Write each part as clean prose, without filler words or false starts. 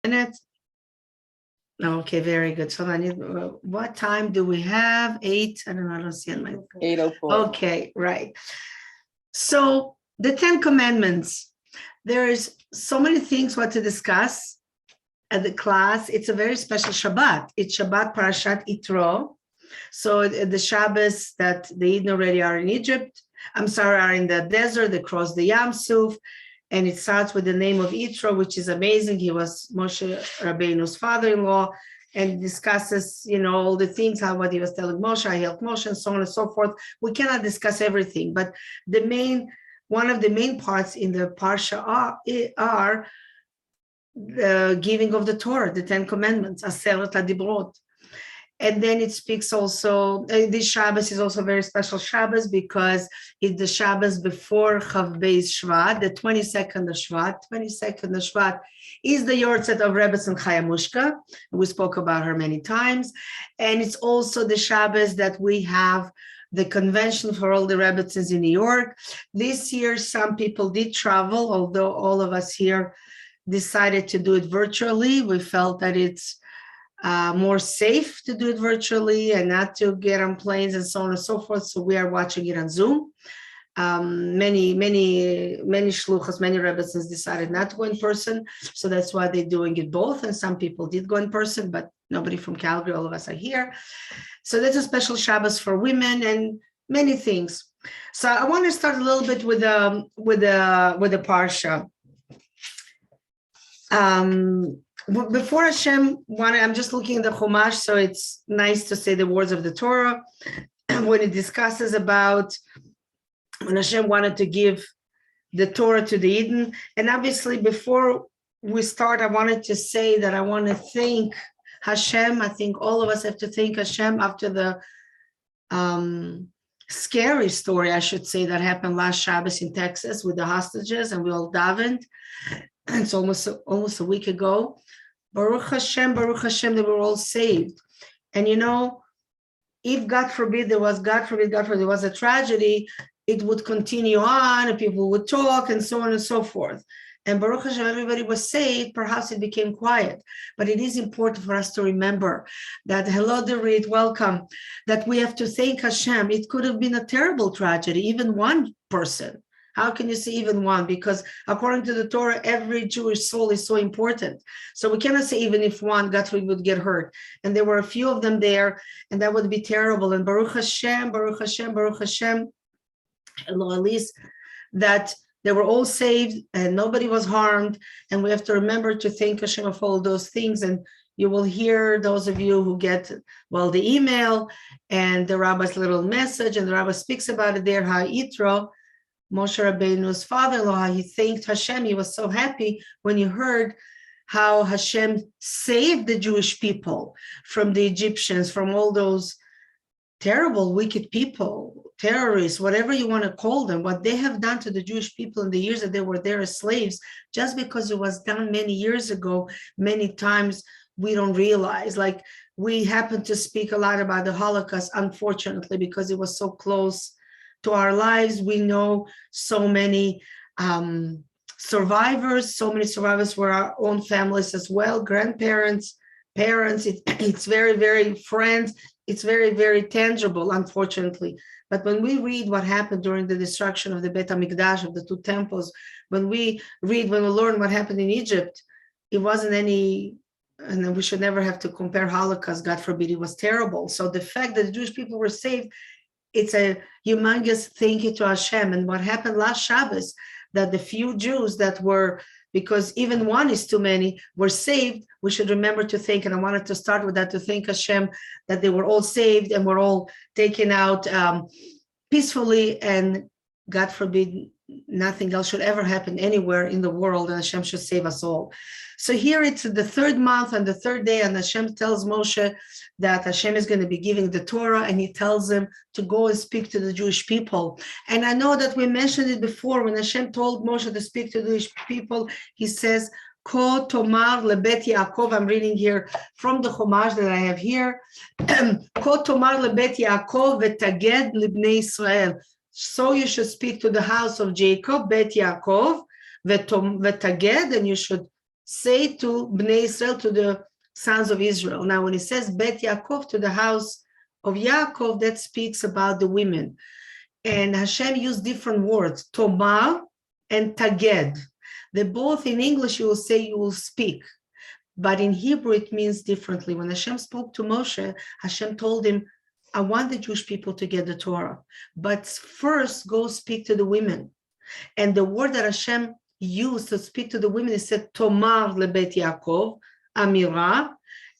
minutes? Okay, very good. So what time do we have? 8? I don't know. I don't see it. 8:04. Okay, right. So the 10 Commandments. There is so many things what to discuss at the class. It's a very special Shabbat. It's Shabbat Parashat Yitro. So the Shabbos that the Eden already are in Egypt, are in the desert, they cross the Yam Suf, and it starts with the name of Yitro, which is amazing. He was Moshe Rabbeinu's father-in-law, and discusses, all the things, what he was telling Moshe, I helped Moshe, and so on and so forth. We cannot discuss everything, but one of the main parts in the Parsha are the giving of the Torah, the 10 Commandments, Aseret HaDibrot. And then it speaks also, this Shabbos is also a very special Shabbos because it's the Shabbos before Chav Beis Shvat, the 22nd of Shvat. 22nd of Shvat is the Yortzeit of Rebbetzin Chayamushka. We spoke about her many times. And it's also the Shabbos that we have the convention for all the Rebbetzins in New York. This year, some people did travel, although all of us here decided to do it virtually. We felt that it's more safe to do it virtually and not to get on planes and so on and so forth. So we are watching it on Zoom. Many shluchas, many Rebbetzins decided not to go in person. So that's why they're doing it both. And some people did go in person, but nobody from Calgary, all of us are here. So that's a special Shabbos for women and many things. So I want to start a little bit with the Parsha. Before Hashem wanted, I'm just looking at the Chumash, so it's nice to say the words of the Torah when it discusses about when Hashem wanted to give the Torah to the Eden. And obviously, before we start, I wanted to say that I want to thank Hashem. I think all of us have to thank Hashem after the scary story, I should say, that happened last Shabbos in Texas with the hostages, and we all davened. It's almost a week ago. Baruch Hashem, that we're all saved. And if God forbid there was a tragedy, it would continue on and people would talk and so on and so forth. And Baruch Hashem, everybody was saved. Perhaps it became quiet. But it is important for us to remember that, hello, Dorit, welcome, that we have to thank Hashem. It could have been a terrible tragedy, even one person. How can you say even one? Because according to the Torah, every Jewish soul is so important. So we cannot say even if one, God forbid, would get hurt. And there were a few of them there, and that would be terrible. And Baruch Hashem, at least that they were all saved and nobody was harmed. And we have to remember to thank Hashem for all those things. And you will hear, those of you who get, the email and the rabbi's little message, and the rabbi speaks about it there, how Yitro, Moshe Rabbeinu's father-in-law, he thanked Hashem. He was so happy when he heard how Hashem saved the Jewish people from the Egyptians, from all those terrible, wicked people, terrorists, whatever you want to call them, what they have done to the Jewish people in the years that they were there as slaves, just because it was done many years ago, many times we don't realize. Like, we happen to speak a lot about the Holocaust, unfortunately, because it was so close to our lives. We know so many survivors were our own families as well, grandparents, parents. It's very, very friends. It's very, very tangible, unfortunately. But when we read what happened during the destruction of the Beit HaMikdash, of the two temples, when we learn what happened in Egypt, it wasn't any, and we should never have to compare Holocaust, God forbid, it was terrible. So the fact that the Jewish people were saved, it's a humongous thank you to Hashem. And what happened last Shabbos, that the few Jews that were, because even one is too many, were saved, we should remember to thank, and I wanted to start with that, to thank Hashem that they were all saved and were all taken out peacefully, and God forbid, nothing else should ever happen anywhere in the world, and Hashem should save us all. So here it's the third month and the third day, and Hashem tells Moshe that Hashem is going to be giving the Torah, and he tells him to go and speak to the Jewish people. And I know that we mentioned it before, when Hashem told Moshe to speak to the Jewish people, he says, Ko tomar lebet Yaakov. I'm reading here from the Chumash that I have here. Ko tomar lebet Yaakov v'taged libnei Israel. So you should speak to the house of Jacob, Bet Yaakov, v'taged, and you should say to Bnei Israel, to the sons of Israel. Now, when it says Bet Yaakov, to the house of Yaakov, that speaks about the women. And Hashem used different words, Tomar and Taged. They both in English, you will say you will speak. But in Hebrew, it means differently. When Hashem spoke to Moshe, Hashem told him, I want the Jewish people to get the Torah, but first go speak to the women. And the word that Hashem used to speak to the women, he said, Tomar lebet Yaakov, Amira,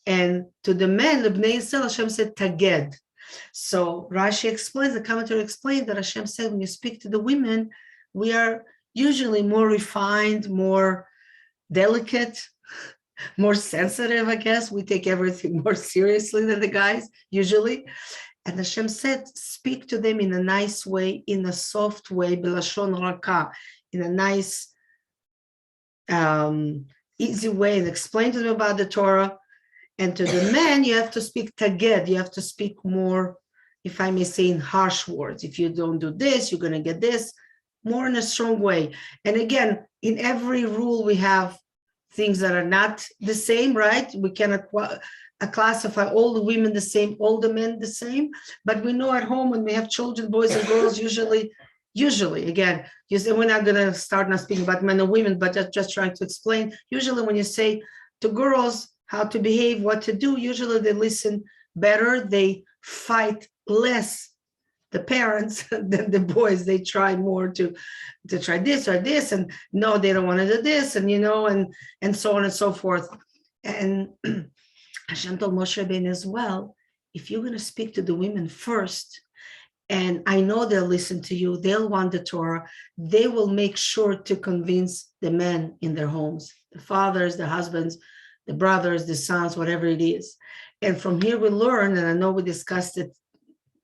and to the men, Lebnei Yisrael, Hashem said, Taged. So Rashi explains, the commentary explains that Hashem said, when you speak to the women, we are usually more refined, more delicate, more sensitive, I guess. We take everything more seriously than the guys, usually. And Hashem said, speak to them in a nice way, in a soft way, b'lashon raka, in a nice, easy way, and explain to them about the Torah. And to the men, you have to speak taged. You have to speak more, if I may say, in harsh words. If you don't do this, you're going to get this, more in a strong way. And again, in every rule, we have things that are not the same, right? We cannot classify all the women the same, all the men the same. But we know at home when we have children, boys and girls, usually, again, you say, we're not going to start now speaking about men and women, but just trying to explain. Usually when you say to girls how to behave, what to do, usually they listen better. They fight less, the parents, than the boys. They try more to try this or this, and no, they don't want to do this, and and so on and so forth. And Hashem told Moshe Rabbeinu as well, if you're going to speak to the women first, and I know they'll listen to you, they'll want the Torah, they will make sure to convince the men in their homes, the fathers, the husbands, the brothers, the sons, whatever it is. And from here we learn, and I know we discussed it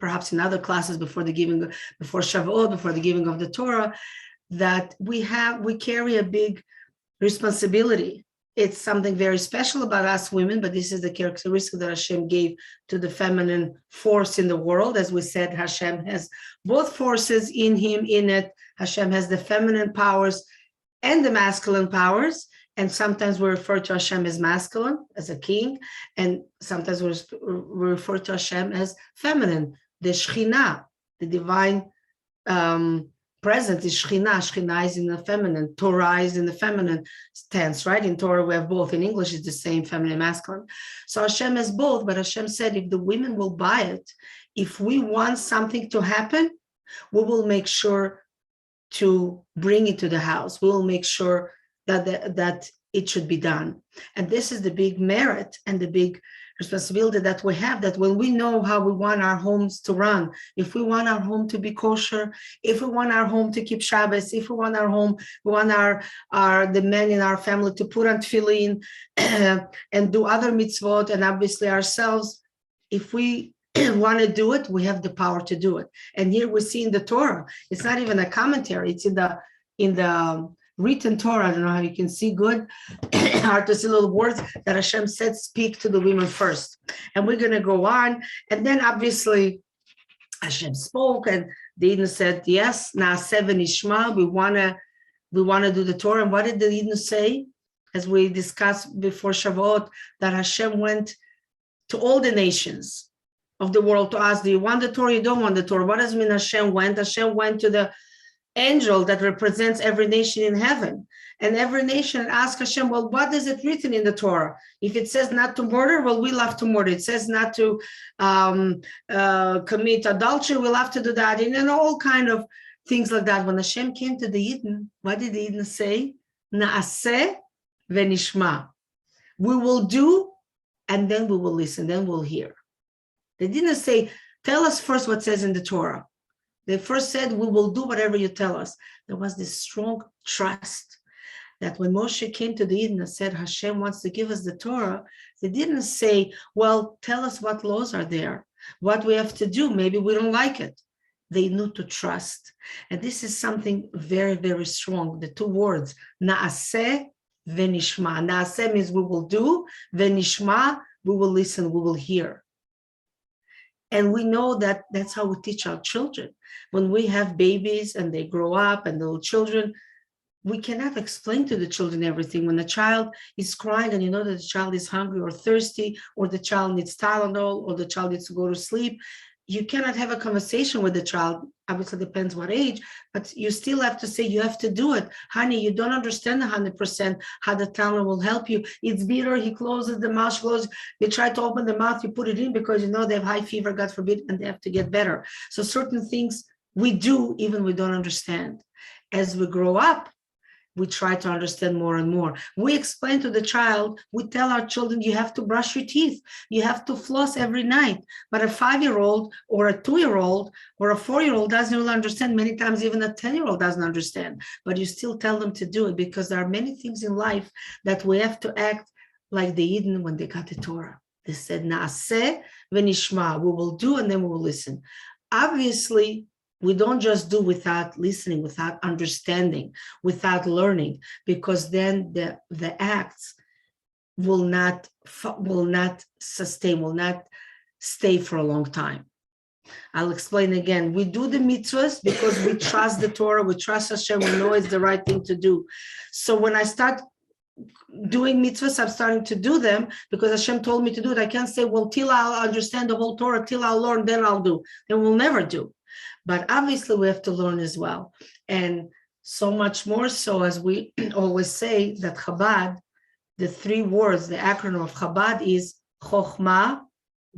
perhaps in other classes before Shavuot, before the giving of the Torah, that we carry a big responsibility. It's something very special about us women, but this is the characteristic that Hashem gave to the feminine force in the world. As we said, Hashem has both forces in him, in it. Hashem has the feminine powers and the masculine powers. And sometimes we refer to Hashem as masculine, as a king, and sometimes we refer to Hashem as feminine, the Shekhinah, the divine presence is Shekhinah. Shekhinah is in the feminine, Torah is in the feminine tense, right? In Torah, we have both. In English, it's the same, feminine, masculine. So Hashem has both, but Hashem said, if the women will buy it, if we want something to happen, we will make sure to bring it to the house. We will make sure that it should be done. And this is the big merit and the big responsibility that we have, that when we know how we want our homes to run, if we want our home to be kosher, if we want our home to keep Shabbos, if we want our home, we want the men in our family to put on tefillin and do other mitzvot, and obviously ourselves, if we want to do it, we have the power to do it. And here we see in the Torah, it's not even a commentary, it's in the written Torah. I don't know how you can see good, hard to see little words that Hashem said, speak to the women first. And we're going to go on. And then obviously Hashem spoke, and the Eden said, yes, Naaseh v'nishma, we want to do the Torah. And what did the Eden say? As we discussed before Shavuot, that Hashem went to all the nations of the world to ask, do you want the Torah? You don't want the Torah. What does it mean Hashem went? Hashem went to the angel that represents every nation in heaven, and every nation asked Hashem, well, what is it written in the Torah? If it says not to murder, well, we'll have to murder. It says not to commit adultery, we'll have to do that, and all kind of things like that. When Hashem came to the Eden, what did the Eden say? Naaseh v'nishma. We will do, and then we will listen, then we'll hear. They didn't say, tell us first what says in the Torah. They first said, we will do whatever you tell us. There was this strong trust that when Moshe came to the Eden and said, Hashem wants to give us the Torah, they didn't say, well, tell us what laws are there, what we have to do. Maybe we don't like it. They knew to trust. And this is something very, very strong. The two words, Naaseh v'nishma. Naaseh means we will do, v'nishma, we will listen, we will hear. And we know that that's how we teach our children. When we have babies and they grow up and little children, we cannot explain to the children everything. When the child is crying and you know that the child is hungry or thirsty, or the child needs Tylenol, or the child needs to go to sleep, you cannot have a conversation with the child. Obviously, depends what age, but you still have to say, you have to do it. Honey, you don't understand 100% how the Tylenol will help you. It's bitter. He closes the mouth, closes. You try to open the mouth, you put it in because you know they have high fever, God forbid, and they have to get better. So certain things we do, even we don't understand. As we grow up, we try to understand more and more. We explain to the child, we tell our children, you have to brush your teeth. You have to floss every night. But a 5-year-old or a 2-year-old or a 4-year-old doesn't really understand. Many times even a 10-year-old doesn't understand. But you still tell them to do it because there are many things in life that we have to act like the Eden when they got the Torah. They said, Naaseh v'nishma, we will do and then we will listen. Obviously, we don't just do without listening, without understanding, without learning, because then the acts will not sustain, will not stay for a long time. I'll explain again. We do the mitzvahs because we trust the Torah, we trust Hashem, we know it's the right thing to do. So when I start doing mitzvahs, I'm starting to do them because Hashem told me to do it. I can't say, well, till I'll understand the whole Torah, till I'll learn, then I'll do. Then we'll never do. But obviously we have to learn as well. And so much more so, as we always say, that Chabad, the 3 words, the acronym of Chabad is Chokhmah,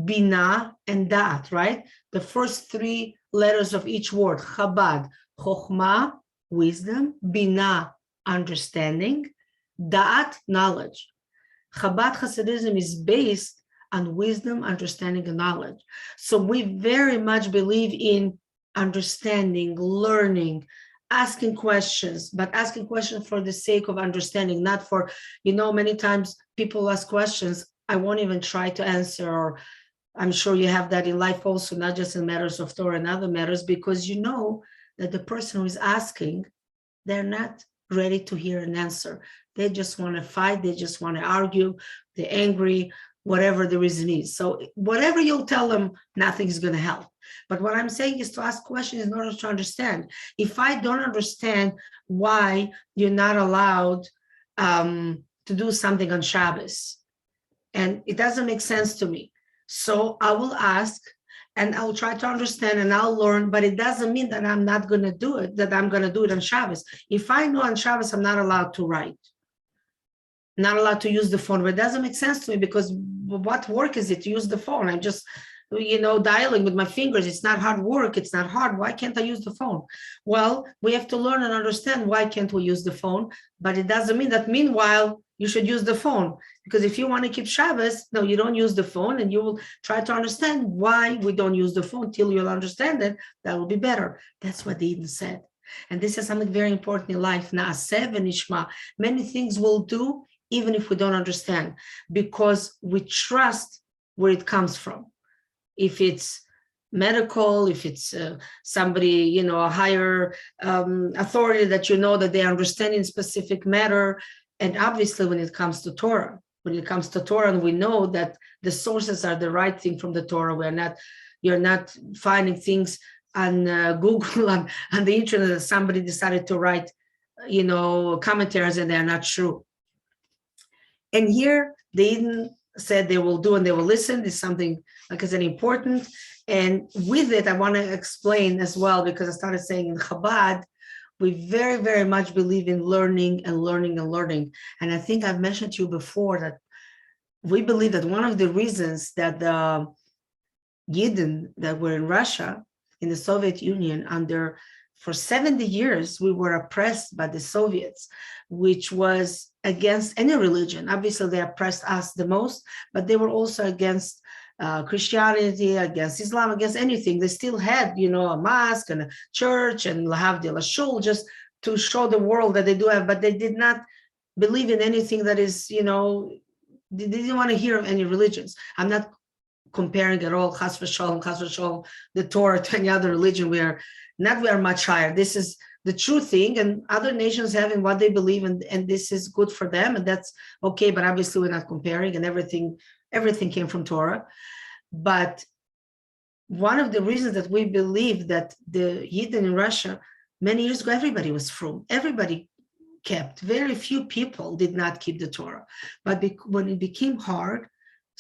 Binah, and Da'at, right? The first 3 letters of each word, Chabad, Chokhmah, wisdom, Binah, understanding, Da'at, knowledge. Chabad Hasidism is based on wisdom, understanding, and knowledge. So we very much believe in understanding, learning, asking questions, but asking questions for the sake of understanding, not for, many times people ask questions, I won't even try to answer, or I'm sure you have that in life also, not just in matters of Torah and other matters, because you know that the person who is asking, they're not ready to hear an answer. They just want to fight, they just want to argue, they're angry, whatever the reason is. So whatever you'll tell them, nothing is going to help. But what I'm saying is to ask questions in order to understand. If I don't understand why you're not allowed to do something on Shabbos, and it doesn't make sense to me, so I will ask and I'll try to understand and I'll learn, but it doesn't mean that I'm not going to do it, that I'm going to do it on Shabbos. If I know on Shabbos I'm not allowed to write, not allowed to use the phone, but it doesn't make sense to me because what work is it to use the phone? I'm just dialing with my fingers. It's not hard work. It's not hard. Why can't I use the phone? Well, we have to learn and understand why can't we use the phone, but it doesn't mean that meanwhile you should use the phone, because if you want to keep Shabbos, no, you don't use the phone, and you will try to understand why we don't use the phone till you'll understand it. That will be better. That's what the Eden said. And this is something very important in life. Naaseh v'nishma. Many things we'll do even if we don't understand, because we trust where it comes from. If it's medical, if it's somebody, a higher authority that you know that they understand in specific matter. And obviously when it comes to Torah, and we know that the sources are the right thing from the Torah, you're not finding things on Google, on the internet that somebody decided to write, commentaries and they're not true. And here they Eden said they will do and they will listen. This is something, like I said, important. And with it, I want to explain as well, because I started saying in Chabad, we very, very much believe in learning and learning and learning. And I think I've mentioned to you before that we believe that one of the reasons that the Yidden that were in Russia, in the Soviet Union, for 70 years, we were oppressed by the Soviets, which was against any religion. Obviously, they oppressed us the most, but they were also against Christianity, against Islam, against anything. They still had, a mosque and a church and lahavdil, a shul, just to show the world that they do have, but they did not believe in anything that is, they didn't want to hear of any religions. I'm not comparing at all, chas v'sholom, the Torah to any other religion. We are much higher. This is the true thing, and other nations having what they believe in, and this is good for them, and that's okay. But obviously, we're not comparing, and everything came from Torah. But one of the reasons that we believe that the Yidden in Russia, many years ago, everybody was frum. Everybody kept. Very few people did not keep the Torah. But when it became hard,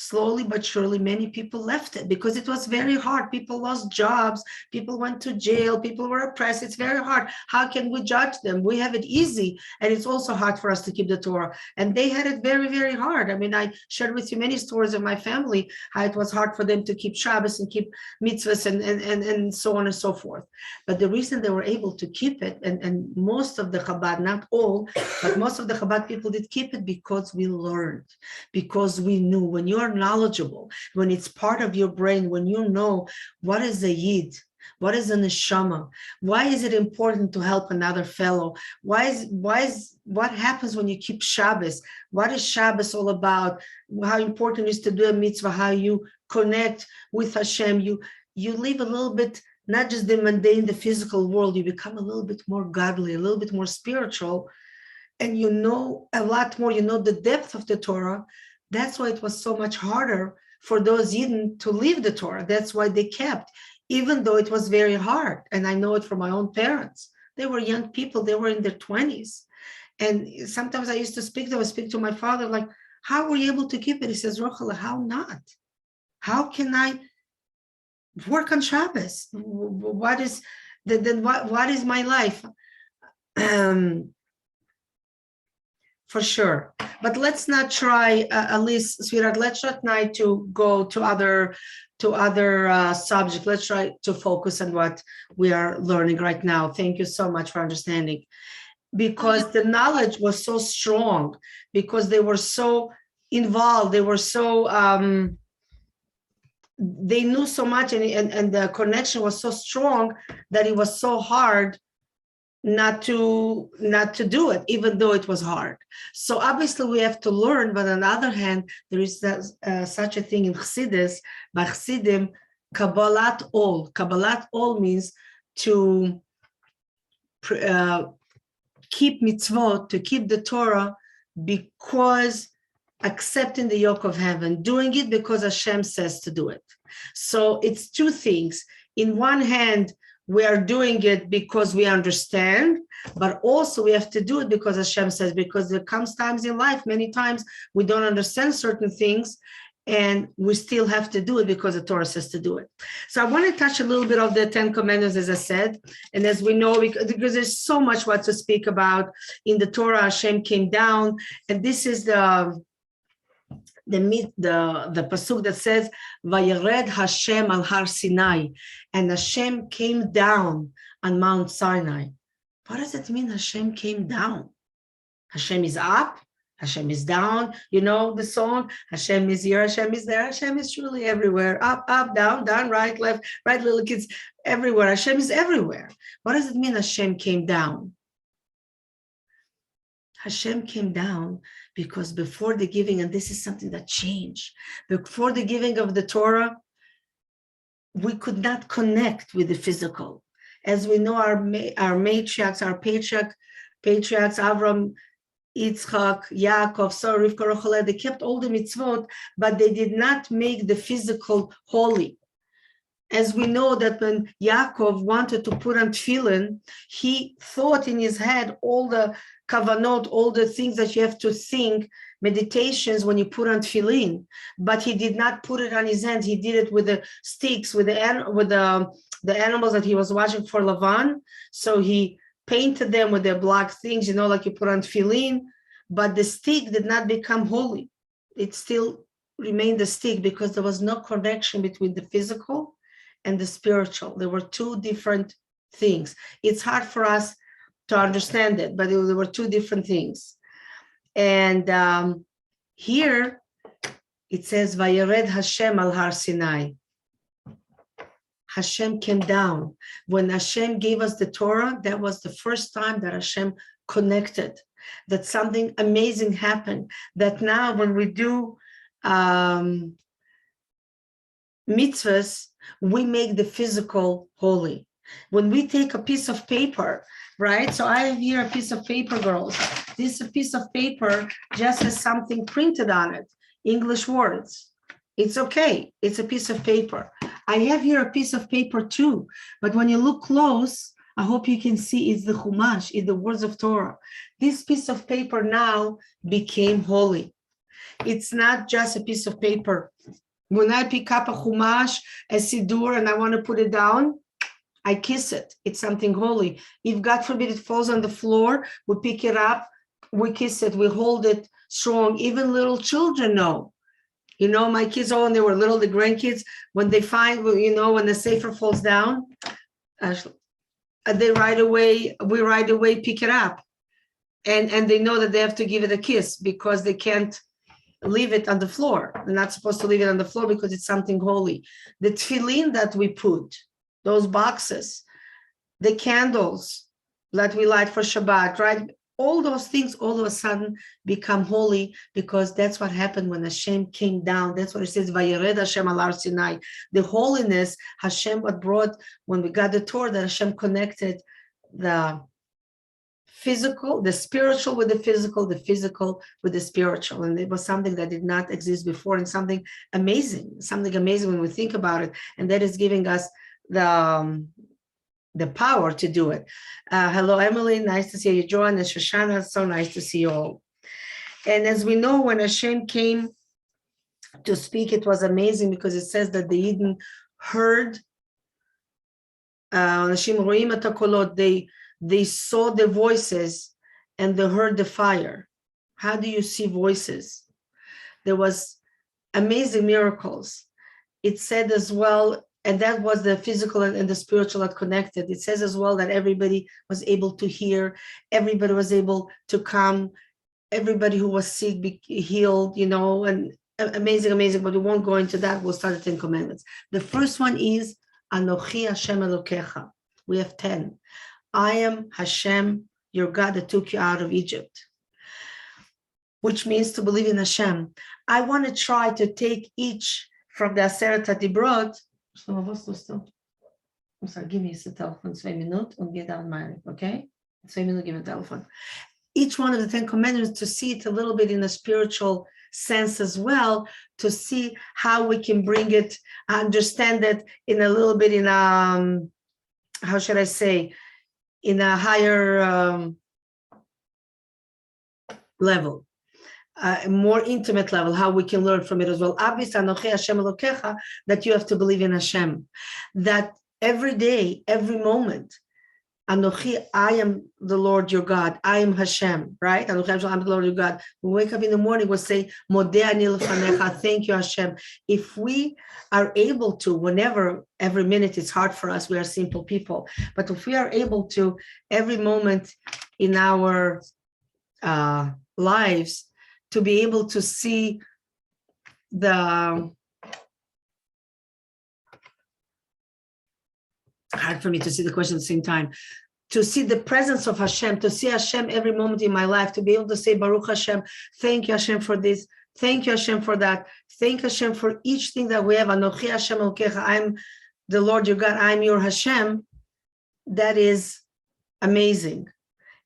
slowly but surely, many people left it because it was very hard. People lost jobs. People went to jail. People were oppressed. It's very hard. How can we judge them? We have it easy. And it's also hard for us to keep the Torah. And they had it very, very hard. I mean, I shared with you many stories of my family, how it was hard for them to keep Shabbos and keep mitzvahs and so on and so forth. But the reason they were able to keep it, and most of the Chabad, not all, but most of the Chabad people did keep it because we learned, because we knew. When you are knowledgeable, when it's part of your brain, when you know what is a yid, what is a neshama, why is it important to help another fellow, what happens when you keep Shabbos, what is Shabbos all about, how important it is to do a mitzvah, how you connect with Hashem, you live a little bit, not just the mundane, the physical world, you become a little bit more godly, a little bit more spiritual, and you know a lot more, you know the depth of the Torah. That's why it was so much harder for those Yidden to leave the Torah. That's why they kept, even though it was very hard. And I know it from my own parents. They were young people. They were in their 20s. And sometimes I used to speak to my father, like, how were you able to keep it? He says, Rochel, how not? How can I work on Shabbos? What is my life? For sure. But let's not try, Elise, sweetheart, let's not try to go to other subjects. Let's try to focus on what we are learning right now. Thank you so much for understanding. Because the knowledge was so strong, because they were so involved, they were so, they knew so much, and the connection was so strong that it was so hard not to do it, even though it was hard. So obviously we have to learn, but on the other hand, there is such a thing in Chassidus, by Chassidim, Kabbalat Ol. Kabbalat Ol means to keep mitzvot, to keep the Torah, because accepting the yoke of heaven, doing it because Hashem says to do it. So it's two things. In one hand, we are doing it because we understand, but also we have to do it because Hashem says, because there comes times in life, many times we don't understand certain things, and we still have to do it because the Torah says to do it. So I want to touch a little bit of the 10 Commandments, as I said, and as we know, because there's so much what to speak about. In the Torah, Hashem came down, and this is the pasuk that says, "Vayered Hashem al Har Sinai," and Hashem came down on Mount Sinai. What does it mean? Hashem came down. Hashem is up. Hashem is down. You know the song. Hashem is here. Hashem is there. Hashem is truly everywhere. Up, up, down, down, right, left, right. Little kids everywhere. Hashem is everywhere. What does it mean? Hashem came down. Hashem came down because before the giving, and this is something that changed, before the giving of the Torah, we could not connect with the physical. As we know, our matriarchs, our patriarchs, Avram, Yitzchak, Yaakov, Sarah, Rivka, Rochel, they kept all the mitzvot, but they did not make the physical holy. As we know that when Yaakov wanted to put on tefillin, he thought in his head all the kavanot, all the things that you have to think, meditations when you put on tefillin, but he did not put it on his hands. He did it with the sticks, with the animals that he was watching for Lavan. So he painted them with their black things, you know, like you put on tefillin, but the stick did not become holy. It still remained a stick because there was no connection between the physical and the spiritual. There were two different things. It's hard for us to understand it, but there were two different things. And here it says, Vayered Hashem al Har Sinai. Hashem came down. When Hashem gave us the Torah, that was the first time that Hashem connected, that something amazing happened, that now when we do mitzvahs, we make the physical holy. When we take a piece of paper, right? So I have here a piece of paper, girls. This piece of paper just has something printed on it, English words. It's okay. It's a piece of paper. I have here a piece of paper too, but when you look close, I hope you can see it's the Chumash, it's the words of Torah. This piece of paper now became holy. It's not just a piece of paper. When I pick up a Chumash, a Siddur, and I want to put it down, I kiss it. It's something holy. If God forbid it falls on the floor, we pick it up, we kiss it, we hold it strong. Even little children know. My kids, when they were little, the grandkids, when they find, when the sefer falls down, we right away pick it up. And they know that they have to give it a kiss because they can't leave it on the floor. They're not supposed to leave it on the floor because it's something holy. The tefillin that we put, those boxes, the candles that we light for Shabbat, right? All those things all of a sudden become holy because that's what happened when Hashem came down. That's what it says, Vayered Hashem al Har Sinai. The holiness, Hashem what brought, when we got the Torah, that Hashem connected the physical, the spiritual with the physical with the spiritual. And it was something that did not exist before, and something amazing when we think about it. And that is giving us the power to do it. Hello, Emily. Nice to see you join. And Shoshana, so nice to see you all. And as we know, when Hashem came to speak, it was amazing because it says that the Eden heard, they saw the voices and they heard the fire. How do you see voices? There was amazing miracles. It said as well, and that was the physical and the spiritual that connected. It says as well that everybody was able to hear, everybody was able to come, everybody who was sick be healed, and amazing, but we won't go into that. We'll start the 10 Commandments. The first one is, Anochi Hashem Elokecha. We have 10. I am Hashem, your God that took you out of Egypt, which means to believe in Hashem. I want to try to take each from the Aseret HaDibrot. Give me the telephone, 2 minutes, und geh da an okay? 2 minutes, give me the telephone. Each one of the 10 Commandments, to see it a little bit in a spiritual sense as well, to see how we can bring it, understand it in a little bit in how should I say, in a higher level, a more intimate level, how we can learn from it as well. Obviously, Anochi Hashem Elokecha, that you have to believe in Hashem, that every day, every moment, Anochi, I am the Lord your God, I am Hashem, right? Anochi, I'm the Lord your God. We wake up in the morning, we'll say, Modeh ani lefanecha, thank you Hashem. If we are able to, whenever, every minute, it's hard for us, we are simple people, but if we are able to, every moment in our lives, to be able to see hard for me to see the question at the same time, to see the presence of Hashem, to see Hashem every moment in my life, to be able to say, Baruch Hashem, thank you Hashem for this, thank you Hashem for that, thank Hashem for each thing that we have. Anochi Hashem Elokecha, I'm the Lord your God, I'm your Hashem. That is amazing.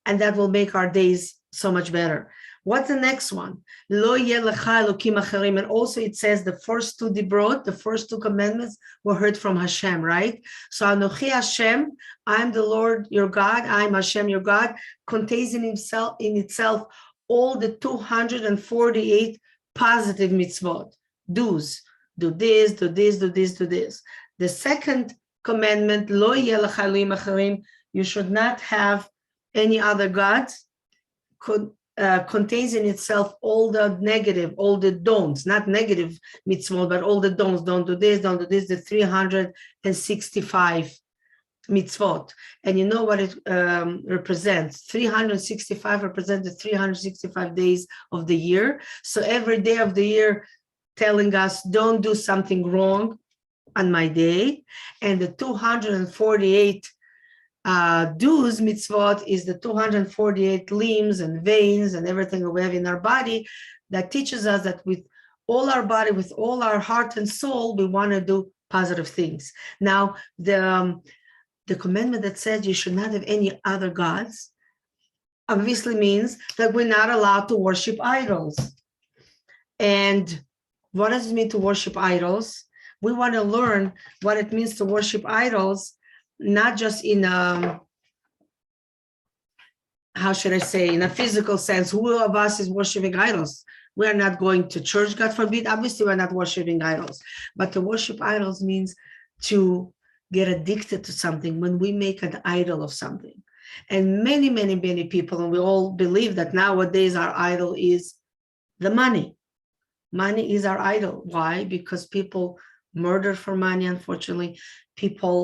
And that will make our days so much better. What's the next one? Lo yeh lecha elokim acherim. And also it says the first 2 dibrot, the first 2 commandments were heard from Hashem, right? So Anochi Hashem, I'm the Lord your God, I'm Hashem your God, contains in itself all the 248 positive mitzvot. Do's, do this, do this, do this, do this. The second commandment, Lo yeh lecha elokim acherim, you should not have any other gods, contains in itself all the negative, all the don'ts, not negative mitzvot, but all the don'ts. Don't do this, the 365 mitzvot. And you know what it represents? 365 represents the 365 days of the year. So every day of the year telling us, don't do something wrong on my day. And the 248 do's mitzvot is the 248 limbs and veins and everything that we have in our body that teaches us that with all our body, with all our heart and soul, we want to do positive things. Now, the commandment that says you should not have any other gods obviously means that we're not allowed to worship idols. And what does it mean to worship idols? We want to learn what it means to worship idols, not just in a how should I say, in a physical sense, who of us is worshiping idols? We are not going to church, God forbid. Obviously, we're not worshiping idols. But to worship idols means to get addicted to something when we make an idol of something. And many, many, many people, and we all believe that nowadays our idol is the money. Money is our idol. Why? Because people murder for money, unfortunately. People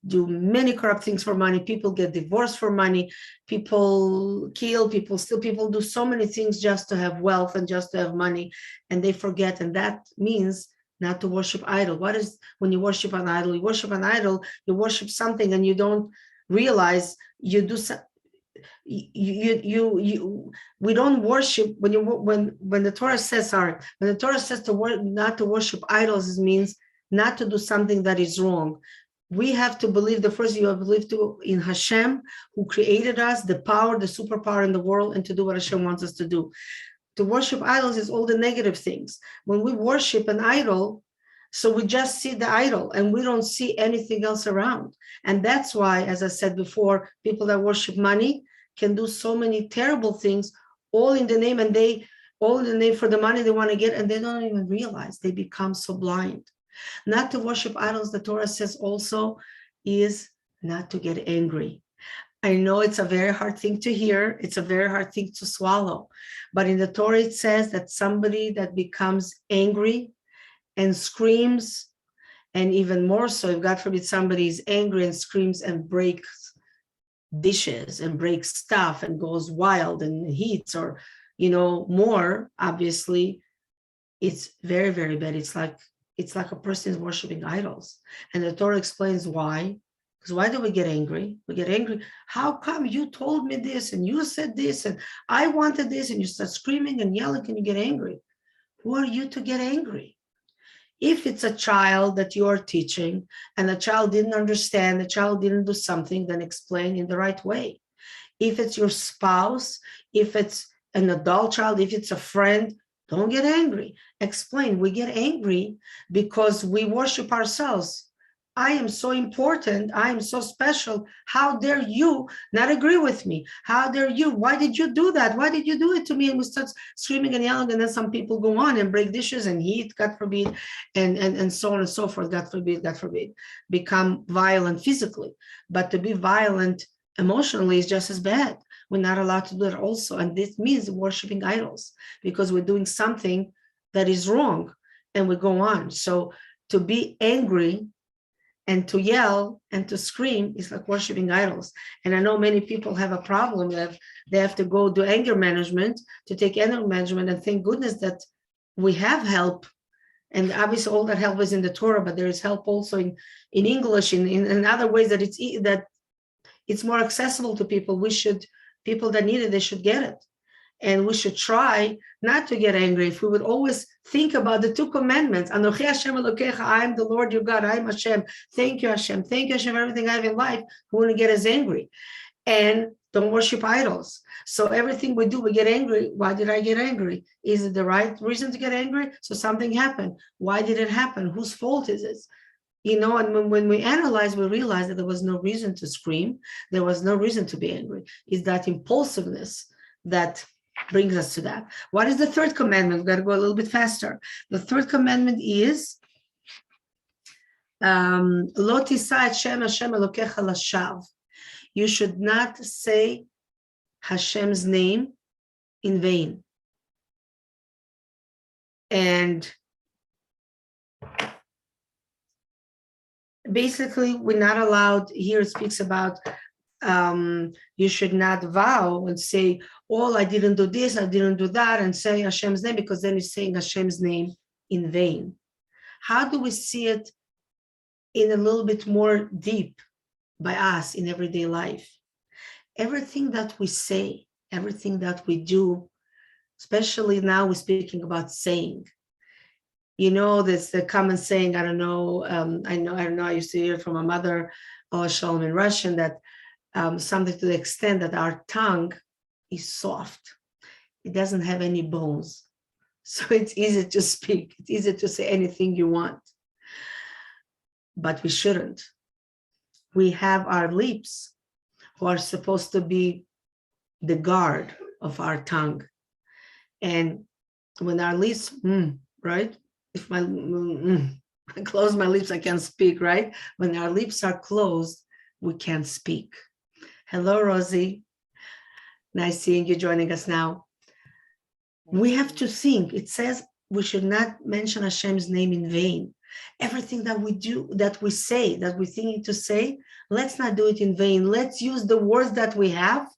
do many corrupt things for money. People get divorced for money. People kill, people steal, people do so many things just to have wealth and just to have money. And they forget. And that means not to worship idol. What is when you worship an idol? You worship an idol, you worship something and you don't realize you do we don't worship when the Torah says when the Torah says not to worship idols, it means not to do something that is wrong. We have to believe, the first you have to believe in Hashem, who created us, the power, the superpower in the world, and to do what Hashem wants us to do. To worship idols is all the negative things. When we worship an idol, so we just see the idol and we don't see anything else around. And that's why, as I said before, people that worship money can do so many terrible things, all in the name, and all in the name for the money they want to get, and they don't even realize. They become so blind. Not to worship idols, the Torah says also, is not to get angry. I know it's a very hard thing to hear. It's a very hard thing to swallow. But in the Torah, it says that somebody that becomes angry and screams, and even more so, if God forbid somebody is angry and screams and breaks dishes and breaks stuff and goes wild and hits, or, more, obviously, it's very, very bad. It's like a person is worshiping idols. And the Torah explains why. Because why do we get angry? We get angry. How come you told me this and you said this and I wanted this, and you start screaming and yelling and you get angry? Who are you to get angry? If it's a child that you are teaching and the child didn't understand, the child didn't do something, then explain in the right way. If it's your spouse, if it's an adult child, if it's a friend, don't get angry. Explain. We get angry because we worship ourselves. I am so important. I am so special. How dare you not agree with me? How dare you? Why did you do that? Why did you do it to me? And we start screaming and yelling, and then some people go on and break dishes and eat, God forbid, and so on and so forth, God forbid, become violent physically. But to be violent emotionally is just as bad. We're not allowed to do that also. And this means worshiping idols, because we're doing something that is wrong and we go on. So to be angry and to yell and to scream is like worshiping idols. And I know many people have a problem that they have to go do anger management, to take anger management, and thank goodness that we have help. And obviously all that help is in the Torah, but there is help also in English, in other ways that it's more accessible to people. People that need it, they should get it. And we should try not to get angry. If we would always think about the two commandments, Anochi Hashem Elokecha, I am the Lord your God, I am Hashem. Thank you, Hashem. Thank you, Hashem, for everything I have in life. We wouldn't get as angry. And don't worship idols. So everything we do, we get angry. Why did I get angry? Is it the right reason to get angry? So something happened. Why did it happen? Whose fault is it? And when we analyze, we realize that there was no reason to scream. There was no reason to be angry. It's that impulsiveness that brings us to that. What is the third commandment? We've got to go a little bit faster. The third commandment is Lo tisa et Shem Hashem Elokecha lashav. You should not say Hashem's name in vain. And basically, we're not allowed, here it speaks about you should not vow and say, I didn't do this, I didn't do that, and say Hashem's name, because then you're saying Hashem's name in vain. How do we see it in a little bit more deep by us in everyday life? Everything that we say, everything that we do, especially now we're speaking about saying. There's the common saying, I don't know, I used to hear it from my mother, Shalom in Russian, that something to the extent that our tongue is soft. It doesn't have any bones. So it's easy to speak. It's easy to say anything you want. But we shouldn't. We have our lips, who are supposed to be the guard of our tongue. And when our lips, right? If I close my lips, I can't speak, right? When our lips are closed, we can't speak. Hello, Rosie. Nice seeing you joining us now. We have to think. It says we should not mention Hashem's name in vain. Everything that we do, that we say, that we're thinking to say, let's not do it in vain. Let's use the words that we have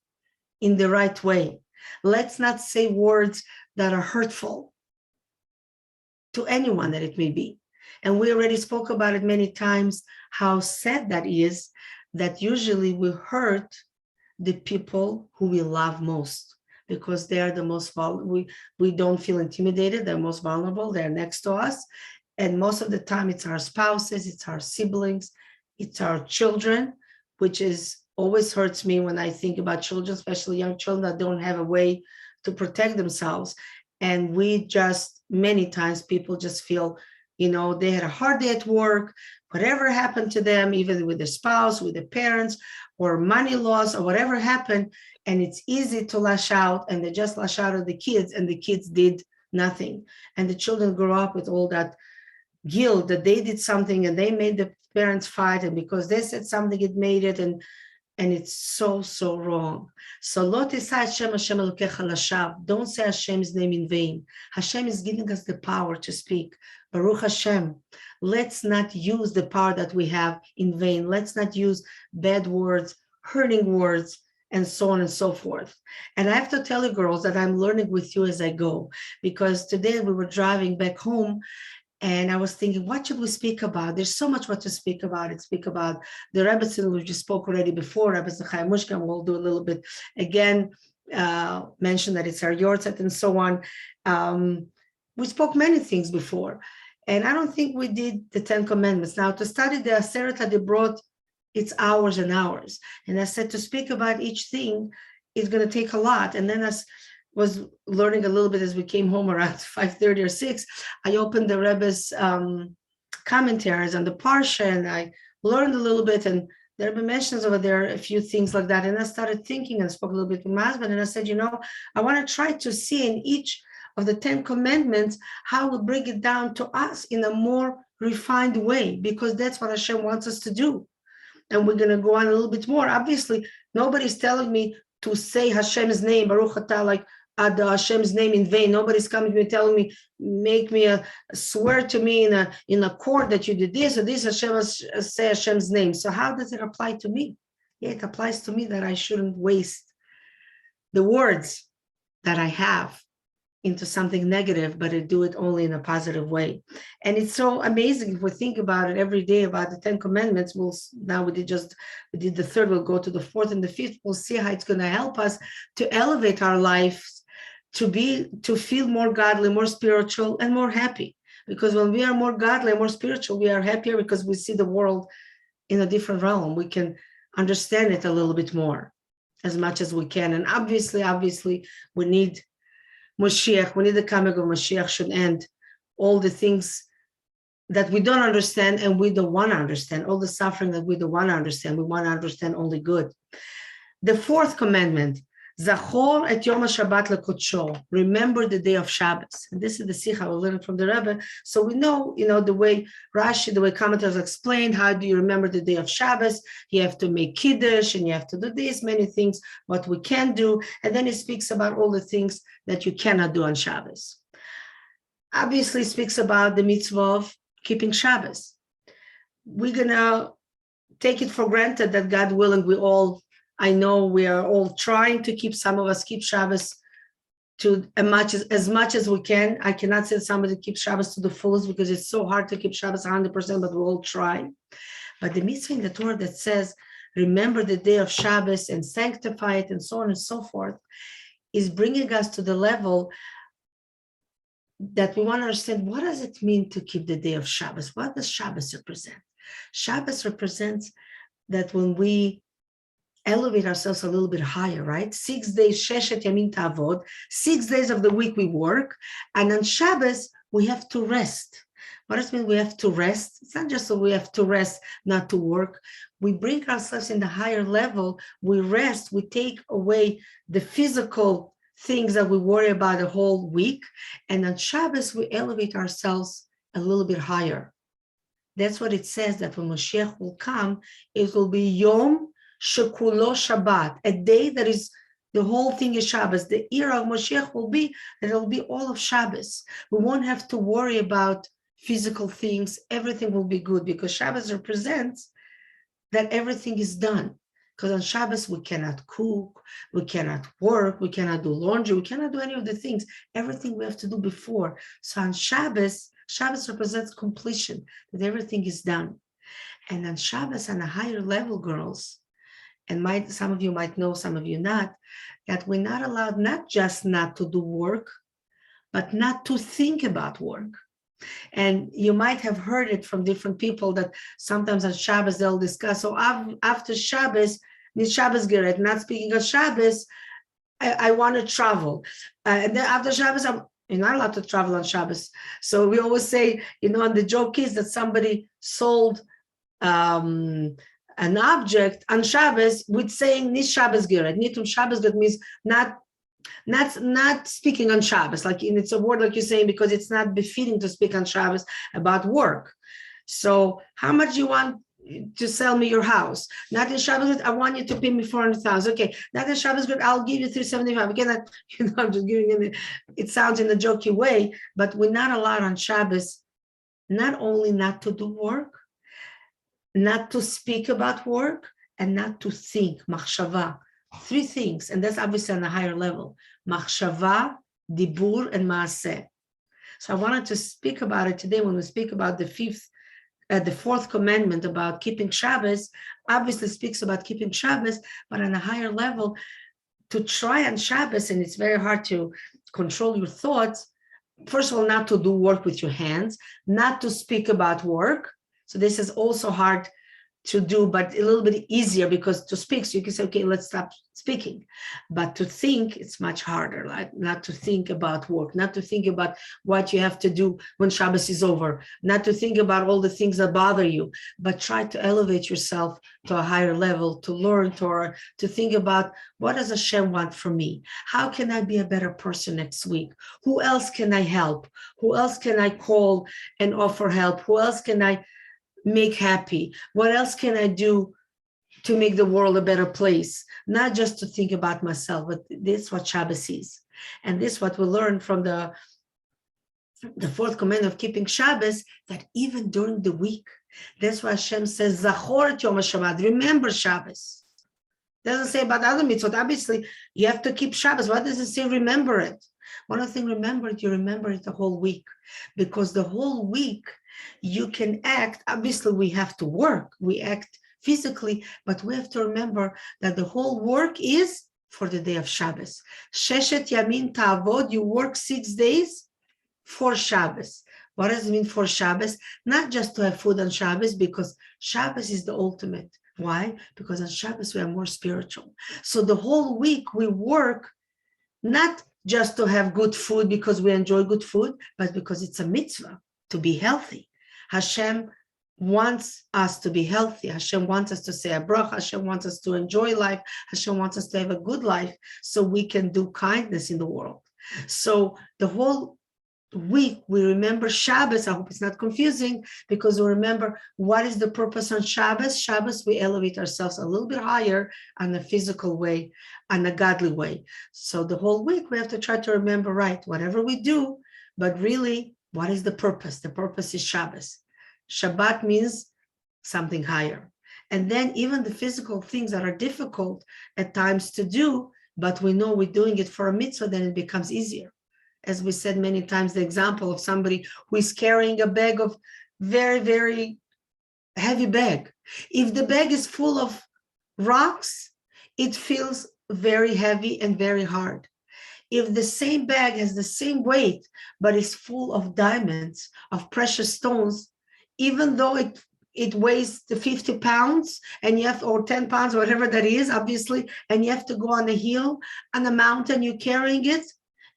in the right way. Let's not say words that are hurtful to anyone that it may be. And we already spoke about it many times, how sad that is, that usually we hurt the people who we love most, because they are the most vulnerable. We don't feel intimidated. They're most vulnerable. They're next to us. And most of the time, it's our spouses, it's our siblings, it's our children, which is always hurts me when I think about children, especially young children that don't have a way to protect themselves. And we just, many times, people just feel, they had a hard day at work, whatever happened to them, even with their spouse, with their parents, or money loss, or whatever happened, and it's easy to lash out, and they just lash out at the kids, and the kids did nothing. And the children grow up with all that guilt that they did something and they made the parents fight, and because they said something, it made it, and it's so wrong. So lo tisah Hashem Hashem Elokecha lashav. Don't say Hashem's name in vain. Hashem is giving us the power to speak. Baruch Hashem. Let's not use the power that we have in vain. Let's not use bad words, hurting words, and so on and so forth. And I have to tell you, girls, that I'm learning with you as I go, because today we were driving back home, and I was thinking, what should we speak about? There's so much what to speak about. Speak about the Rebbetzin, we just spoke already before, Rebbetzin Chaim Mushkan. We'll do a little bit again, mention that it's our Yortzeit and so on. We spoke many things before, and I don't think we did the 10 Commandments. Now, to study the Aseret they brought, it's hours and hours. And I said to speak about each thing is going to take a lot. And then as was learning a little bit as we came home around 5:30 or 6, I opened the Rebbe's commentaries on the Parsha, and I learned a little bit, and there have been mentions over there, a few things like that. And I started thinking and spoke a little bit with my husband, and I said, I want to try to see in each of the 10 Commandments how we bring it down to us in a more refined way, because that's what Hashem wants us to do. And we're going to go on a little bit more. Obviously, nobody's telling me to say Hashem's name, Baruch Atah, like Hashem's name in vain. Nobody's coming to me telling me, make me swear to me in a court that you did this or this, Hashem, say Hashem's name. So how does it apply to me? Yeah, it applies to me that I shouldn't waste the words that I have into something negative, but I do it only in a positive way. And it's so amazing if we think about it every day about the 10 Commandments. We did the third, we'll go to the fourth and the fifth. We'll see how it's going to help us to elevate our lives, to feel more godly, more spiritual, and more happy. Because when we are more godly, more spiritual, we are happier because we see the world in a different realm. We can understand it a little bit more, as much as we can. And obviously, we need Mashiach. We need the coming of Mashiach should end all the things that we don't understand and we don't want to understand, all the suffering that we don't want to understand. We want to understand only good. The fourth commandment, Zachor et Yom HaShabbat lekodsho. Remember the day of Shabbos. And this is the Sikha we learned from the Rebbe. So we know, the way Rashi, the way commentators explained, how do you remember the day of Shabbos? You have to make Kiddush and you have to do this, many things, what we can do. And then he speaks about all the things that you cannot do on Shabbos. Obviously, speaks about the mitzvah of keeping Shabbos. We're going to take it for granted that God willing, I know we are all trying to keep, some of us keep Shabbos to as much as we can. I cannot say somebody keeps Shabbos to the fullest because it's so hard to keep Shabbos 100%, but we all try. But the mitzvah in the Torah that says, remember the day of Shabbos and sanctify it and so on and so forth, is bringing us to the level that we want to understand, what does it mean to keep the day of Shabbos? What does Shabbos represent? Shabbos represents that when we elevate ourselves a little bit higher, right? 6 days, Sheshet Yamin Ta'avod, 6 days of the week we work, and on Shabbos, we have to rest. What does it mean we have to rest? It's not just that we have to rest, not to work. We bring ourselves in the higher level. We rest. We take away the physical things that we worry about the whole week. And on Shabbos, we elevate ourselves a little bit higher. That's what it says, that when Mashiach will come, it will be Yom Shekulo Shabbat, a day that is, the whole thing is Shabbos. The era of Mashiach will be that it will be all of Shabbos. We won't have to worry about physical things. Everything will be good because Shabbos represents that everything is done. Because on Shabbos, we cannot cook, we cannot work, we cannot do laundry, we cannot do any of the things. Everything we have to do before. So on Shabbos, Shabbos represents completion, that everything is done. And on Shabbos, on a higher level, girls, and some of you might know, some of you not, that we're not allowed not just not to do work, but not to think about work. And you might have heard it from different people that sometimes on Shabbos they'll discuss, so after Shabbos, Shabbos Geret, not speaking of Shabbos, I want to travel. And then after Shabbos, you're not allowed to travel on Shabbos. So we always say, and the joke is that somebody sold an object on Shabbos with saying Nis Shabbos Geret. Nitum Shabbos Geret means not speaking on Shabbos. Like it's a word like you're saying because it's not befitting to speak on Shabbos about work. So how much you want to sell me your house? Not in Shabbos, I want you to pay me 400,000. Okay, not in Shabbos, I'll give you 375. Again, I'm just giving it sounds in a jokey way, but we're not allowed on Shabbos, not only not to do work, not to speak about work, and not to think, machshava. 3 things, and that's obviously on a higher level, machshava, dibur, and maaseh. So I wanted to speak about it today when we speak about the 4th commandment about keeping Shabbos. Obviously speaks about keeping Shabbos, but on a higher level, to try on Shabbos, and it's very hard to control your thoughts. First of all, not to do work with your hands, not to speak about work. So this is also hard to do, but a little bit easier because to speak, so you can say, okay, let's stop speaking. But to think, it's much harder, like not to think about work, not to think about what you have to do when Shabbos is over, not to think about all the things that bother you, but try to elevate yourself to a higher level, to learn Torah, to think about what does Hashem want from me? How can I be a better person next week? Who else can I help? Who else can I call and offer help? Who else can I make happy? What else can I do to make the world a better place? Not just to think about myself, but this is what Shabbos is. And this is what we learn from the 4th commandment of keeping Shabbos, that even during the week, that's why Hashem says, Zachor et Yom HaShabbat, remember Shabbos. It doesn't say about other mitzvot. Obviously, you have to keep Shabbos. What does it say? Remember it. One of the things, remember it, you remember it the whole week. Because the whole week, you can act. Obviously, we have to work. We act physically, but we have to remember that the whole work is for the day of Shabbos. Sheshet Yamin Ta'avod, you work 6 days for Shabbos. What does it mean for Shabbos? Not just to have food on Shabbos, because Shabbos is the ultimate. Why? Because on Shabbos we are more spiritual. So the whole week we work not just to have good food because we enjoy good food, but because it's a mitzvah to be healthy. Hashem wants us to be healthy. Hashem wants us to say a bracha. Hashem wants us to enjoy life. Hashem wants us to have a good life so we can do kindness in the world. So the whole week we remember Shabbos. I hope it's not confusing, because we remember what is the purpose on Shabbos. Shabbos, we elevate ourselves a little bit higher on a physical way, on a godly way. So the whole week we have to try to remember, right, whatever we do, but really, what is the purpose? The purpose is Shabbos. Shabbat means something higher. And then even the physical things that are difficult at times to do, but we know we're doing it for a mitzvah, then it becomes easier. As we said many times, the example of somebody who is carrying a bag of very, very heavy bag. If the bag is full of rocks, it feels very heavy and very hard. If the same bag has the same weight, but is full of diamonds, of precious stones, even though it weighs the 50 pounds and you have, or 10 pounds, whatever that is, obviously, and you have to go on a hill, on a mountain, you're carrying it,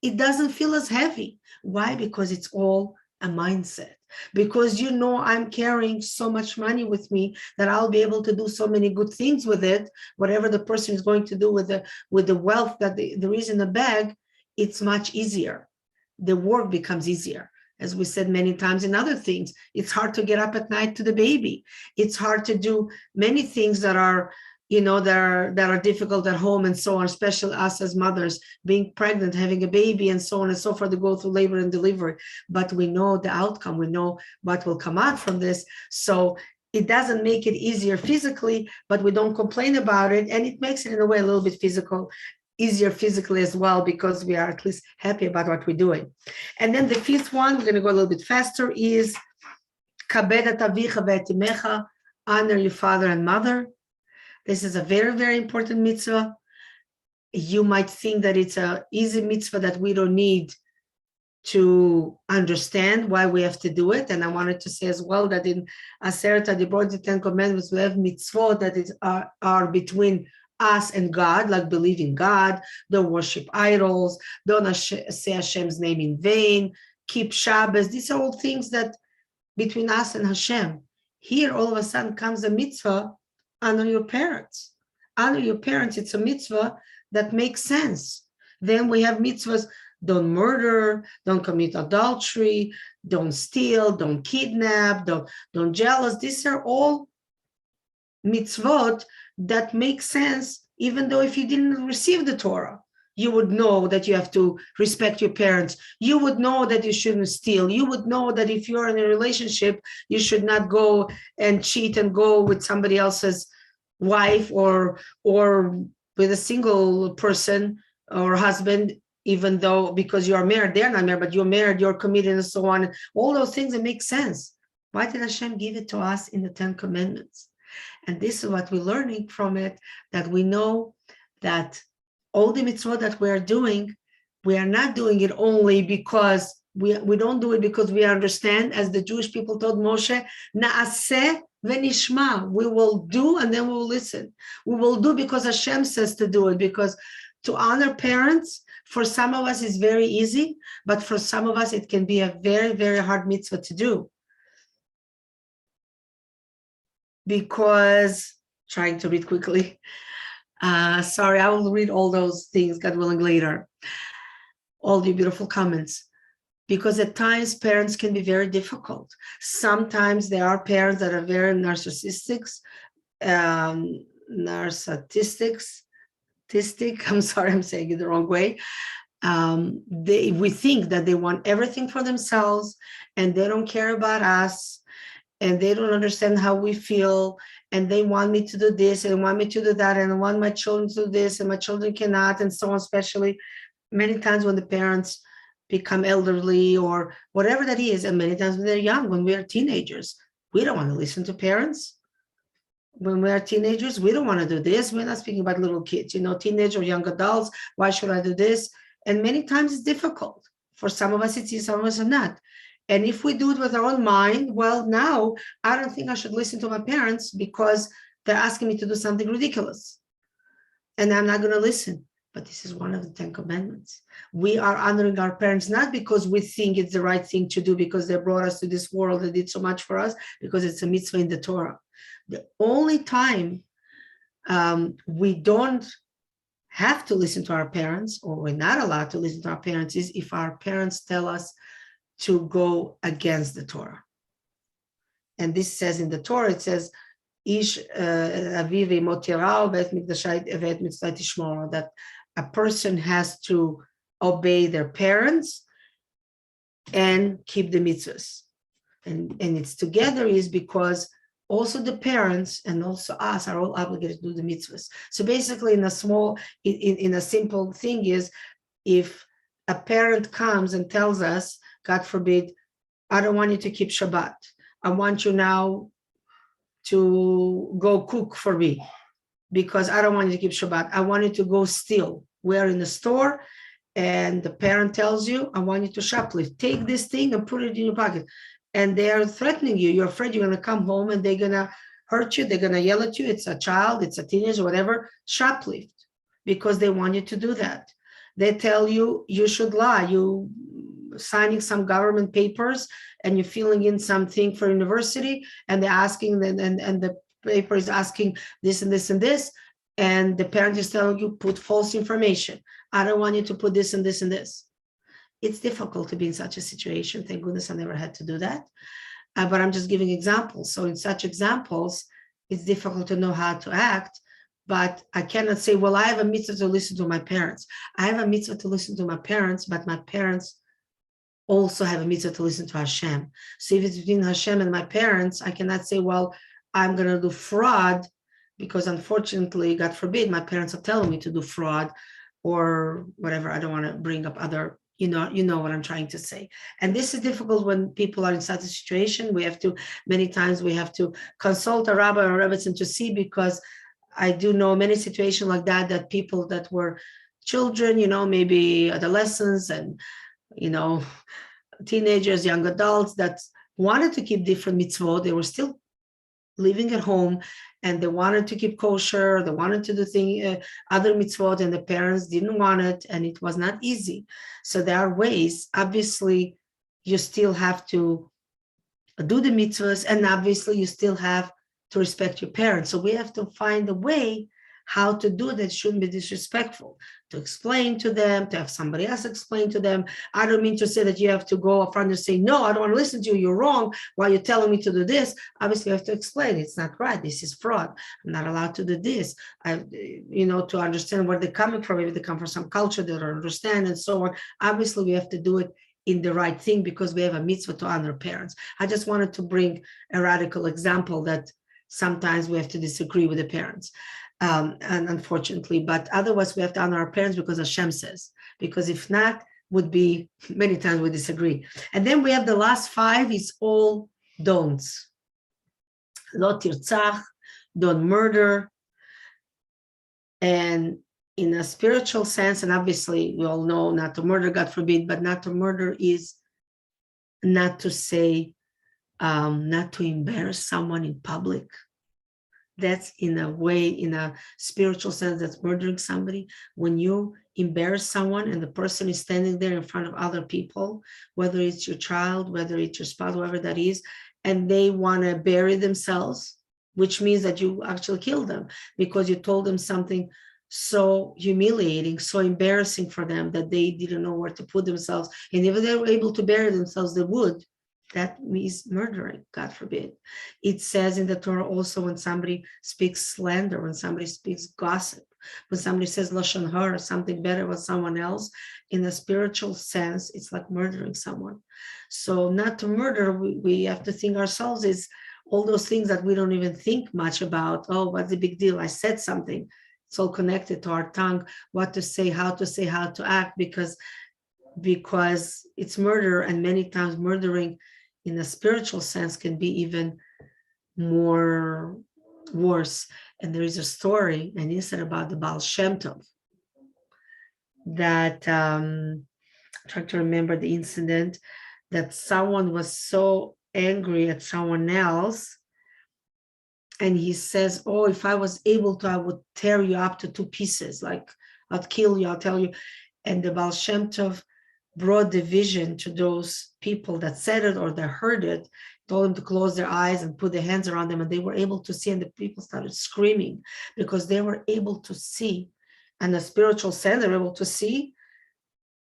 it doesn't feel as heavy. Why? Because it's all a mindset. because you know I'm carrying so much money with me that I'll be able to do so many good things with it. Whatever the person is going to do with the wealth that there is in the bag, it's much easier. The work becomes easier. As we said many times in other things, it's hard to get up at night to the baby. It's hard to do many things that are, that are difficult at home and so on, especially us as mothers, being pregnant, having a baby and so on and so forth, to go through labor and delivery. But we know the outcome, we know what will come out from this. So it doesn't make it easier physically, but we don't complain about it. And it makes it in a way a little bit easier physically as well, because we are at least happy about what we're doing. And then the fifth one, we're going to go a little bit faster, is Chabad et avicha ve'et imecha, honor your father and mother. This is a very, very important mitzvah. You might think that it's an easy mitzvah that we don't need to understand why we have to do it. And I wanted to say as well that in Aseret HaDibrot, the 10 Commandments, we have mitzvot that are between us and God, like believe in God, don't worship idols, don't say Hashem's name in vain, keep Shabbos. These are all things that between us and Hashem. Here, all of a sudden comes a mitzvah, honor your parents. Honor your parents, it's a mitzvah that makes sense. Then we have mitzvahs, don't murder, don't commit adultery, don't steal, don't kidnap, don't jealous. These are all mitzvot that make sense, even though if you didn't receive the Torah, you would know that you have to respect your parents. You would know that you shouldn't steal. You would know that if you're in a relationship, you should not go and cheat and go with somebody else's wife or with a single person or husband, even though because you're married, they're not married, but you're married, you're committed and so on. All those things that make sense. Why did Hashem give it to us in the 10 Commandments? And this is what we're learning from it, that we know that all the mitzvot that we are doing, we are not doing it only because we don't do it because we understand, as the Jewish people told Moshe, Naaseh v'nishma, we will do and then we will listen. We will do because Hashem says to do it, because to honor parents, for some of us is very easy, but for some of us it can be a very, very hard mitzvah to do. Because, trying to read quickly, sorry, I will read all those things, God willing, later, all the beautiful comments, because at times parents can be very difficult. Sometimes there are parents that are very narcissistic, I'm sorry, I'm saying it the wrong way. We think that they want everything for themselves and they don't care about us, and they don't understand how we feel, and they want me to do this, and want me to do that, and I want my children to do this, and my children cannot, and so on, especially many times when the parents become elderly or whatever that is, and many times when they're young, when we are teenagers. We don't want to listen to parents. When we are teenagers, we don't want to do this. We're not speaking about little kids, teenage or young adults. Why should I do this? And many times it's difficult. For some of us, it's easy, some of us are not. And if we do it with our own mind, well, now I don't think I should listen to my parents because they're asking me to do something ridiculous. And I'm not going to listen. But this is one of the 10 Commandments. We are honoring our parents, not because we think it's the right thing to do, because they brought us to this world and did so much for us, because it's a mitzvah in the Torah. The only time we don't have to listen to our parents, or we're not allowed to listen to our parents, is if our parents tell us to go against the Torah. And this says in the Torah, it says, that a person has to obey their parents and keep the mitzvahs. And it's together is because also the parents and also us are all obligated to do the mitzvahs. So basically in a simple thing is, if a parent comes and tells us, God forbid, I don't want you to keep Shabbat. I want you now to go cook for me because I don't want you to keep Shabbat. I want you to go steal. We're in the store and the parent tells you, I want you to shoplift. Take this thing and put it in your pocket. And they are threatening you. You're afraid you're going to come home and they're going to hurt you. They're going to yell at you. It's a child, it's a teenager, whatever. Shoplift because they want you to do that. They tell you you should lie. signing some government papers and you're filling in something for university, and they're asking, and the paper is asking this and this and this, and the parent is telling you, put false information. I don't want you to put this and this and this. It's difficult to be in such a situation. Thank goodness I never had to do that. But I'm just giving examples. So in such examples, it's difficult to know how to act. But I cannot say, well, I have a mitzvah to listen to my parents. I have a mitzvah to listen to my parents, but my parents also have a mitzvah to listen to Hashem. So if it's between Hashem and my parents, I cannot say, well, I'm going to do fraud, because unfortunately, God forbid, my parents are telling me to do fraud or whatever. I don't want to bring up other, you know what I'm trying to say. And this is difficult when people are in such a situation. Many times we have to consult a rabbi or a Rebbetzin to see, because I do know many situations like that people that were children, maybe adolescents and, teenagers, young adults that wanted to keep different mitzvot. They were still living at home and they wanted to keep kosher. They wanted to do other mitzvot, and the parents didn't want it, and it was not easy. So there are ways. Obviously, you still have to do the mitzvahs, and obviously you still have to respect your parents. So we have to find a way how to do that shouldn't be disrespectful, to explain to them, to have somebody else explain to them. I don't mean to say that you have to go up front and say, no, I don't want to listen to you, you're wrong, while you're telling me to do this. Obviously, you have to explain, it's not right, this is fraud, I'm not allowed to do this. To understand where they're coming from, maybe they come from some culture they don't understand, and so on. Obviously, we have to do it in the right thing, because we have a mitzvah to honor parents. I just wanted to bring a radical example that sometimes we have to disagree with the parents. And unfortunately, but otherwise we have to honor our parents because Hashem says, because if not, would be many times we disagree. And then we have the last 5 is all don'ts. Lo tirtzach, don't murder. And in a spiritual sense, and obviously we all know not to murder, God forbid, but not to murder is not to say, not to embarrass someone in public. That's in a spiritual sense, that's murdering somebody. When you embarrass someone and the person is standing there in front of other people, whether it's your child, whether it's your spouse, whoever that is, and they want to bury themselves, which means that you actually killed them because you told them something so humiliating, so embarrassing for them that they didn't know where to put themselves. And if they were able to bury themselves, they would. That means murdering, God forbid. It says in the Torah also, when somebody speaks slander, when somebody speaks gossip, when somebody says lashon hara, something better with someone else, in a spiritual sense, it's like murdering someone. So not to murder, we have to think ourselves is all those things that we don't even think much about. Oh, what's the big deal? I said something. It's all connected to our tongue, what to say, how to act, because it's murder, and many times murdering in a spiritual sense can be even more worse. And there is a story, and he said about the Baal Shem Tov, that I'm trying to remember the incident, that someone was so angry at someone else, and he says, oh, if I was able to, I would tear you up to 2 pieces, like I'd kill you, I'll tell you. And the Baal Shem Tov brought the vision to those people that said it or that heard it, told them to close their eyes and put their hands around them, and they were able to see, and the people started screaming because they were able to see, in a spiritual sense, they were able to see,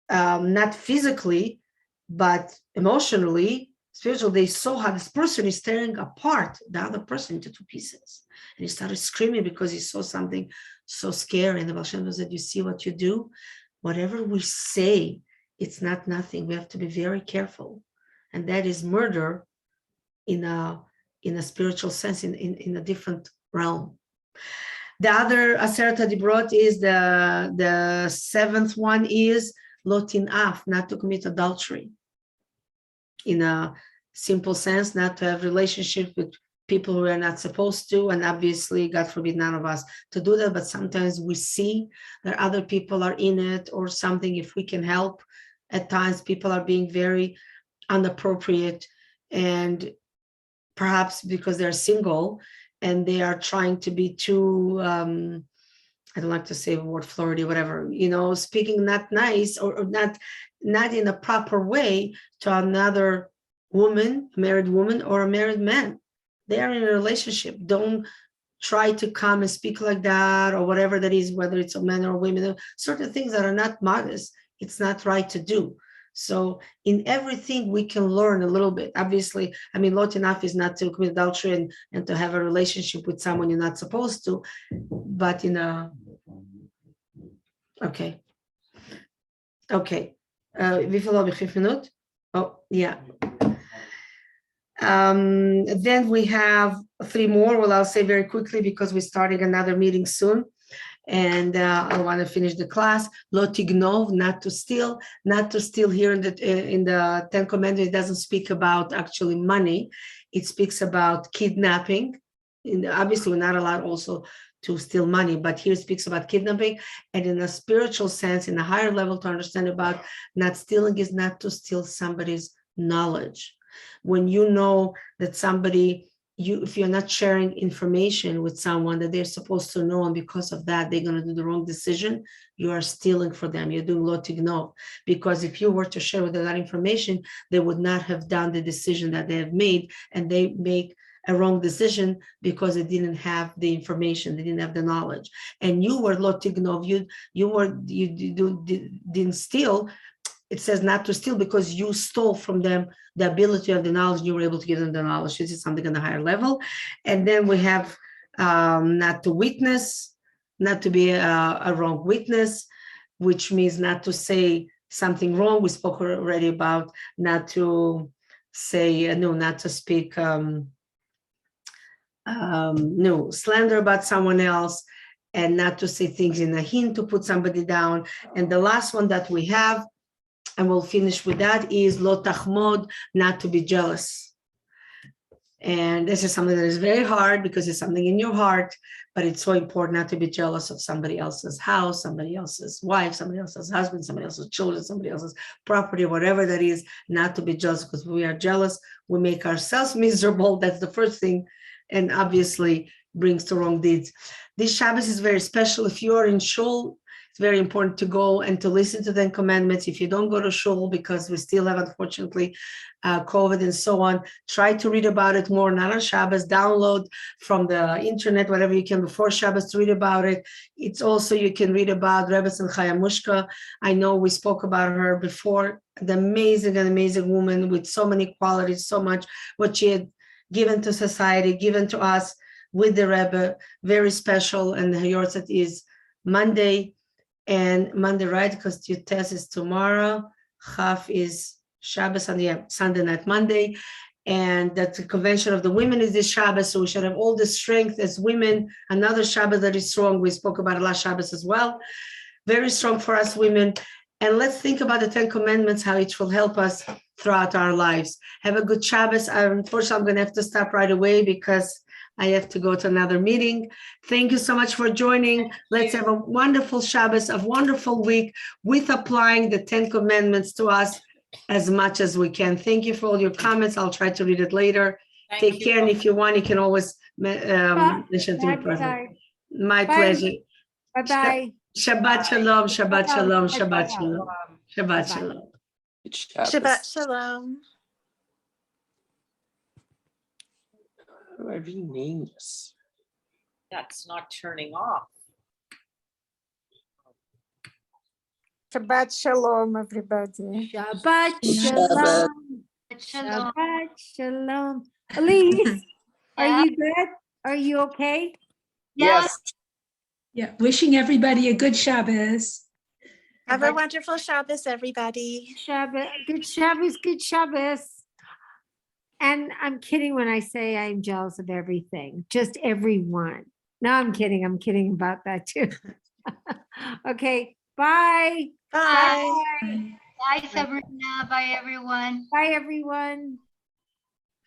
not physically, but emotionally, spiritually, they saw how this person is tearing apart the other person into 2 pieces. And he started screaming because he saw something so scary. And the Baal Shem Tov said, you see what you do? Whatever we say, it's not nothing. We have to be very careful. And that is murder in a spiritual sense, in a different realm. The other Aseret HaDibrot is the 7th one is Lo Tin'af, not to commit adultery. In a simple sense, not to have relationships with people who are not supposed to, and obviously, God forbid, none of us to do that, but sometimes we see that other people are in it or something. If we can help, at times people are being very inappropriate, and perhaps because they're single and they are trying to be too I don't like to say the word flirty, whatever, speaking not nice or not in a proper way to another woman, a married woman or a married man. They are in a relationship. Don't try to come and speak like that or whatever that is, whether it's a man or women, certain things that are not modest. It's not right to do. So in everything we can learn a little bit. Obviously, lot enough is not to commit adultery and to have a relationship with someone you're not supposed to, but okay. Wie viel habe ich? 5 minutes? Oh, yeah. Then we have 3 more. Well, I'll say very quickly because we're starting another meeting soon. And I want to finish the class. Lo tignov, not to steal. Not to steal here in the Ten Commandments. It doesn't speak about actually money. It speaks about kidnapping. Obviously, we're not allowed also to steal money, but here it speaks about kidnapping. And in a spiritual sense, in a higher level, to understand about not stealing is not to steal somebody's knowledge. When you know that somebody, if you're not sharing information with someone that they're supposed to know, and because of that, they're going to do the wrong decision, you are stealing for them. You're doing lo tignov. Because if you were to share with them that information, they would not have done the decision that they have made, and they make a wrong decision because they didn't have the information, they didn't have the knowledge. And you were lo tignov, you didn't steal. It says not to steal because you stole from them the ability of the knowledge. You were able to give them the knowledge. This is something on a higher level. And then we have not to witness, not to be a wrong witness, which means not to say something wrong. We spoke already about not to say, not to speak slander about someone else, and not to say things in a hint to put somebody down. And the last one that we have, and we'll finish with that, is lo tachmod, not to be jealous. And this is something that is very hard because it's something in your heart, but it's so important not to be jealous of somebody else's house, somebody else's wife, somebody else's husband, somebody else's children, somebody else's property, whatever that is, not to be jealous, because when we are jealous, we make ourselves miserable. That's the first thing, and obviously brings to wrong deeds. This Shabbos is very special. If you are in shul, it's very important to go and to listen to the commandments. If you don't go to shul, because we still have, unfortunately, COVID and so on, try to read about it more, not on Shabbos. Download from the internet, whatever you can before Shabbos to read about it. It's also, you can read about Rebbetzin Chayamushka. I know we spoke about her before, the amazing woman with so many qualities, so much what she had given to society, given to us with the Rebbe, very special. And her Yortzeit is Monday, right? Because your test is tomorrow. Chaf is Shabbos, and Sunday night, Monday. And that the convention of the women is this Shabbos, so we should have all the strength as women. Another Shabbos that is strong, we spoke about it last Shabbos as well. Very strong for us women. And let's think about the 10 Commandments, how it will help us throughout our lives. Have a good Shabbos. Unfortunately, I'm going to have to stop right away because I have to go to another meeting. Thank you so much for joining. Let's have a wonderful Shabbos, a wonderful week with applying the 10 Commandments to us as much as we can. Thank you for all your comments. I'll try to read it later. Take care. And if you want, you can always mention to me personally. My pleasure. Bye-bye. Shabbat shalom, Shabbat shalom, Shabbat shalom, Shabbat shalom. Shabbat shalom. How do I rename this? That's not turning off. Shabbat shalom, everybody. Shabbat Shabbat. shalom. Shabbat shalom. Elise, are Yeah. you good? Are you okay? Yes. Yeah, wishing everybody a good Shabbos. Have a wonderful Shabbos, everybody. Good Shabbos. And I'm kidding when I say I'm jealous of everything, just everyone. No, I'm kidding. I'm kidding about that too. Okay, bye. Bye. Bye. Bye, Sabrina. Bye, everyone. Bye, everyone.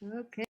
Okay.